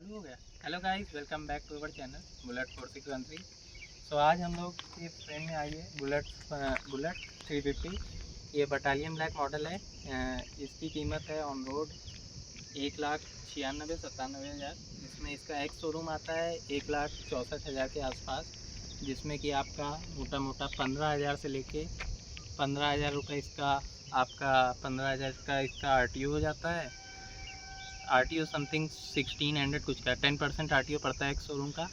शुरू हो गया। Hello guys, welcome back to our channel bullet 4613। So आज हम लोग के फ्रेम में आई है बुलेट 350। ये बटालियन ब्लैक मॉडल है। इसकी कीमत है ऑन रोड 1,96,97,000। जिसमें इसका एक्स शोरूम आता है 1,64,000 के आसपास, जिसमें कि आपका मोटा मोटा 15,000 से लेके 15,000 रुपये इसका आपका 15,000 का इसका RTO हो जाता है। RTO समथिंग 1600 कुछ का 10% RTO पड़ता है एक शोरूम का।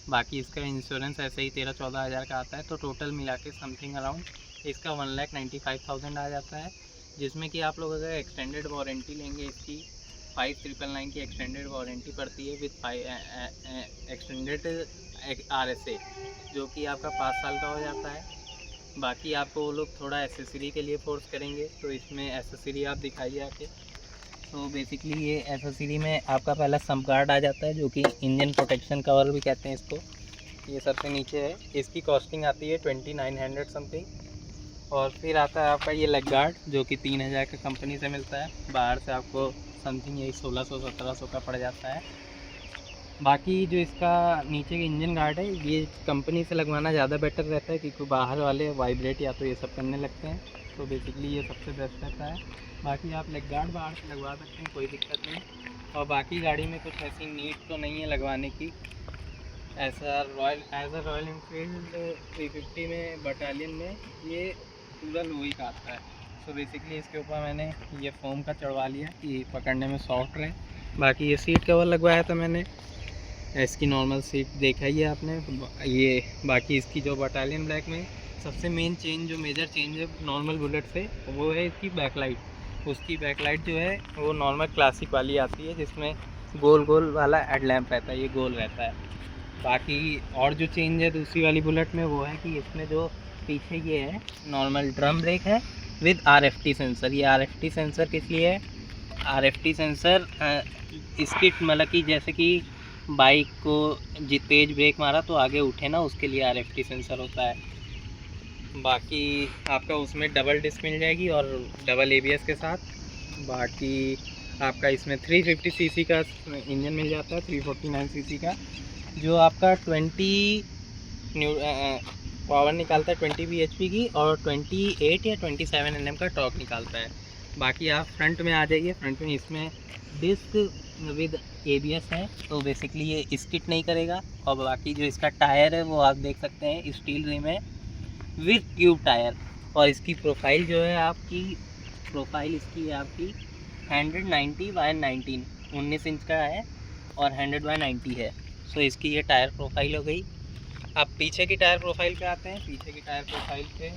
बाकी इसका इंश्योरेंस ऐसे ही 13-14 हज़ार का आता है। तो टोटल मिला के समथिंग अराउंड इसका 1,95,000 आ जाता है। जिसमें कि आप लोग अगर एक्सटेंडेड वारंटी लेंगे, इसकी 5999 की एक्सटेंडेड वारंटी पड़ती है विद एक्सटेंडेड RSA, जो कि आपका 5 साल का हो जाता है। बाकी आपको वो लोग थोड़ा एसेसरी के लिए फोर्स करेंगे, तो इसमें एसेसरी आप दिखाइए आके। तो बेसिकली ये एसेसरी में आपका पहला सम्प गार्ड आ जाता है, जो कि इंजन प्रोटेक्शन कवर भी कहते हैं इसको। ये सबसे नीचे है। इसकी कॉस्टिंग आती है 2900 समथिंग। और फिर आता है आपका ये लेग गार्ड, जो कि 3,000 का कंपनी से मिलता है। बाहर से आपको समथिंग यही 1600-1700 का पड़ जाता है। बाकी जो इसका नीचे का इंजन गार्ड है, ये कंपनी से लगवाना ज़्यादा बेटर रहता है, क्योंकि बाहर वाले वाइब्रेट या तो ये सब करने लगते हैं। तो बेसिकली ये सबसे बेस्ट रहता है। बाकी आप लेग गार्ड बाहर से लगवा सकते हैं, कोई दिक्कत नहीं। और बाकी गाड़ी में कुछ ऐसी नीड तो नहीं है लगवाने की। एज अ रॉयल इनफील्ड 350 में बटालियन में ये पूरा लोही का आता है। तो बेसिकली इसके ऊपर मैंने ये फोम का चढ़वा लिया कि पकड़ने में सॉफ्ट रहे। बाकी ये सीट कवर लगवाया था मैंने, इसकी नॉर्मल सीट देखा ही है आपने। ये बाकी इसकी जो बटालियन ब्लैक में सबसे मेन चेंज, जो मेजर चेंज है नॉर्मल बुलेट से, वो है इसकी बैकलाइट। उसकी बैकलाइट जो है वो नॉर्मल क्लासिक वाली आती है, जिसमें गोल गोल वाला हेडलैम्प रहता है, ये गोल रहता है। बाकी और जो चेंज है दूसरी वाली बुलेट में, वो है कि इसमें जो पीछे ये है नॉर्मल ड्रम ब्रेक है विद RFT सेंसर। ये RFT सेंसर किस लिए है? RFT सेंसर इसकी मतलब कि जैसे कि बाइक को तेज ब्रेक मारा तो आगे उठे ना, उसके लिए RFT सेंसर होता है। बाकी आपका उसमें डबल डिस्क मिल जाएगी और डबल ABS के साथ। बाकी आपका इसमें 350 cc का इंजन मिल जाता है, 349 cc का, जो आपका 20 पावर निकालता है 20 bhp की, और 28 या 27 Nm का टॉर्क निकालता है। बाकी आप फ्रंट में आ जाइए। फ्रंट में इसमें डिस्क विद ABS है, तो बेसिकली ये स्किट नहीं करेगा। और बाकी जो इसका टायर है वो आप देख सकते हैं, स्टील रिम है विद ट्यूब टायर। और इसकी प्रोफाइल जो है आपकी, प्रोफाइल इसकी है आपकी 190/19 19 इंच का है, और 100/90 है। सो इसकी ये टायर प्रोफाइल हो गई। अब पीछे की टायर प्रोफाइल पे आते हैं। पीछे की टायर प्रोफाइल पे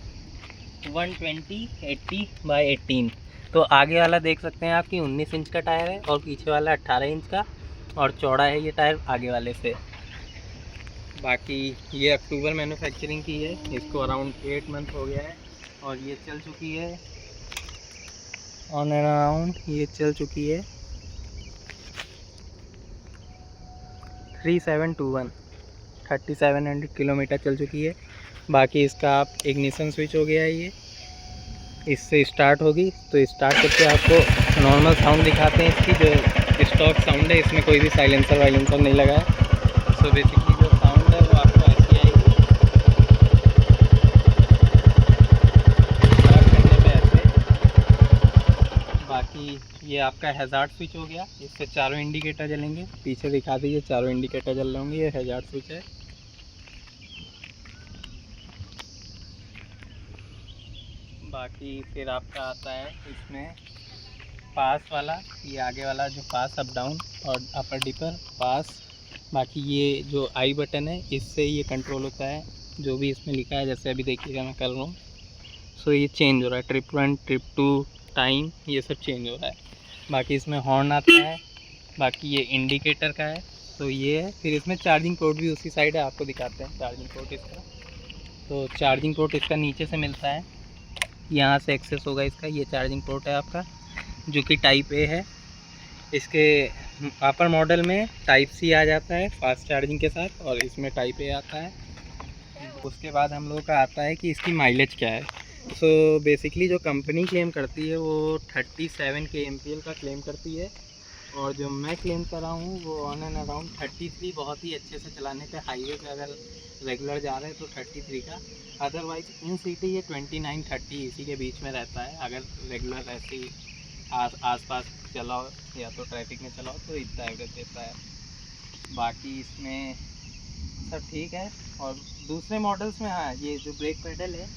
120/80/18। तो आगे वाला देख सकते हैं आपकी 19 इंच का टायर है, और पीछे वाला 18 इंच का, और चौड़ा है ये टायर आगे वाले से। बाकी ये अक्टूबर मैन्युफैक्चरिंग की है, इसको अराउंड 8 मंथ हो गया है, और ये चल चुकी है ऑन एंड अराउंड, ये चल चुकी है 3721 3700 किलोमीटर चल चुकी है। बाकी इसका आप इग्निशन स्विच हो गया है, ये इससे स्टार्ट होगी। तो स्टार्ट करके आपको नॉर्मल साउंड दिखाते हैं। इसकी जो स्टॉक साउंड है, इसमें कोई भी साइलेंसर वाइलेंसर नहीं लगा है। सो बेसिकली जो साउंड है वो आपको ऐसी आएगी, स्टार्ट करने पे ऐसे। बाकी ये आपका हैज़ार्ड स्विच हो गया, इससे चारों इंडिकेटर जलेंगे। पीछे दिखा दीजिए, चारों इंडिकेटर जल रहे होंगे, ये हैज़ार्ड स्विच है। बाकी फिर आपका आता है इसमें पास वाला, ये आगे वाला जो पास अप डाउन और अपर डिपर पास। बाकी ये जो आई बटन है, इससे ये कंट्रोल होता है जो भी इसमें लिखा है। जैसे अभी देखिएगा मैं कर रहा हूँ, सो ये चेंज हो रहा है, ट्रिप 1 ट्रिप 2 टाइम, ये सब चेंज हो रहा है। बाकी इसमें हॉर्न आता है। बाकी ये इंडिकेटर का है, तो ये है। फिर इसमें चार्जिंग पोर्ट भी उसी साइड है, आपको दिखाते हैं चार्जिंग पोर्ट इसका। तो चार्जिंग पोर्ट इसका नीचे से मिलता है, यहाँ से एक्सेस होगा इसका। ये चार्जिंग पोर्ट है आपका, जो कि टाइप A है। इसके अपर मॉडल में टाइप C आ जाता है फास्ट चार्जिंग के साथ, और इसमें टाइप A आता है। उसके बाद हम लोगों का आता है कि इसकी माइलेज क्या है। सो बेसिकली जो कंपनी क्लेम करती है वो 37 kmpl का क्लेम करती है। और जो मैं क्लेम कर रहा हूँ वो ऑन एंड अराउंड 33, बहुत ही अच्छे से चलाने पे हाईवे पे अगर रेगुलर जा रहे हैं तो 33 का, अदरवाइज इन सिटी ये 29-30 इसी के बीच में रहता है। अगर रेगुलर ऐसे ही आस पास चलाओ या तो ट्रैफिक में चलाओ तो इतना एवरेज देता है। बाकी इसमें सब ठीक है। और दूसरे मॉडल्स में हाँ, ये जो ब्रेक पैडल है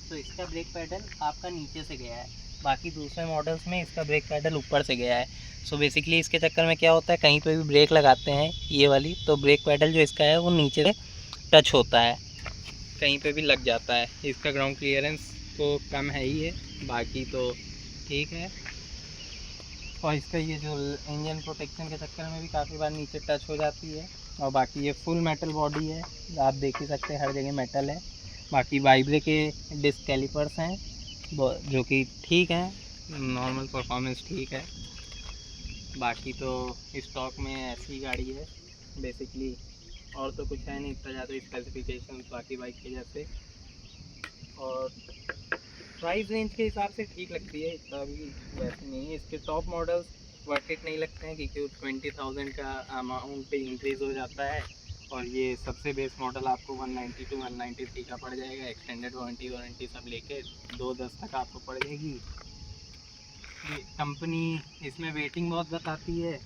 तो इसका ब्रेक पैडल आपका नीचे से गया है, बाकी दूसरे मॉडल्स में इसका ब्रेक पैडल ऊपर से गया है। सो बेसिकली इसके चक्कर में क्या होता है, कहीं पे भी ब्रेक लगाते हैं ये वाली तो ब्रेक पैडल जो इसका है वो नीचे से टच होता है, कहीं पे भी लग जाता है। इसका ग्राउंड क्लियरेंस तो कम है ही है, बाकी तो ठीक है। और इसका ये जो इंजन प्रोटेक्शन के चक्कर में भी काफ़ी बार नीचे टच हो जाती है। और बाकी ये फुल मेटल बॉडी है, आप देख ही सकते हैं हर जगह मेटल है। बाकी वाइब्रे के डिस्क कैलिपर्स हैं जो कि ठीक हैं, नॉर्मल परफॉर्मेंस ठीक है। बाकी तो स्टॉक में ऐसी गाड़ी है बेसिकली, और तो कुछ है नहीं इतना ज़्यादा स्पेसिफिकेशन बाकी बाइक के जैसे। और प्राइस रेंज के हिसाब से ठीक लगती है, इतना भी वैसे नहीं है। इसके टॉप मॉडल्स वर्थ इट नहीं लगते हैं क्योंकि 20,000 का अमाउंट पे इंक्रीज़ हो जाता है। और ये सबसे बेस मॉडल आपको 190 to 193 का पड़ जाएगा, एक्सटेंडेड वारंटी सब लेके 210 तक आपको पड़ जाएगी। कंपनी इसमें वेटिंग बहुत बताती है,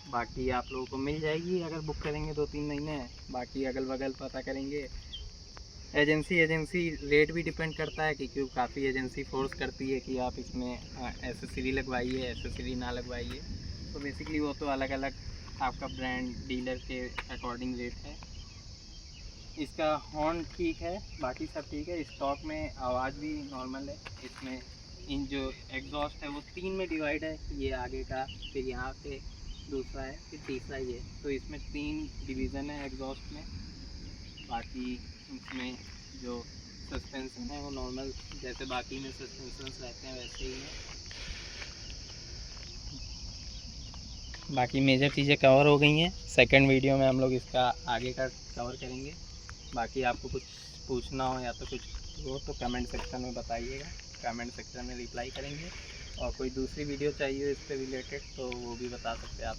बाकी आप लोगों को मिल जाएगी अगर बुक करेंगे 2-3 महीने। बाकी अगल बगल पता करेंगे, एजेंसी रेट भी डिपेंड करता है क्योंकि काफ़ी एजेंसी फोर्स करती है कि आप इसमें एसेसरी लगवाइए, एसेसरी ना लगवाइए। तो बेसिकली वो तो अलग अलग आपका ब्रांड डीलर के अकॉर्डिंग रेट है। इसका हॉर्न ठीक है, बाकी सब ठीक है। स्टॉक में आवाज़ भी नॉर्मल है। इसमें इन जो एग्जॉस्ट है वो 3 में डिवाइड है, ये आगे का, फिर यहाँ पे दूसरा है, फिर तीसरा ये। तो इसमें 3 डिवीज़न है एग्जॉस्ट में। बाकी इसमें जो सस्पेंसन है वो नॉर्मल जैसे बाकी में सस्पेंसन रहते हैं वैसे ही है। बाकी मेजर चीज़ें कवर हो गई हैं। सेकंड वीडियो में हम लोग इसका आगे का कवर करेंगे। बाकी आपको कुछ पूछना हो या तो कुछ हो तो कमेंट सेक्शन में बताइएगा, कमेंट सेक्शन में रिप्लाई करेंगे। और कोई दूसरी वीडियो चाहिए इस पे रिलेटेड तो वो भी बता सकते हैं आप।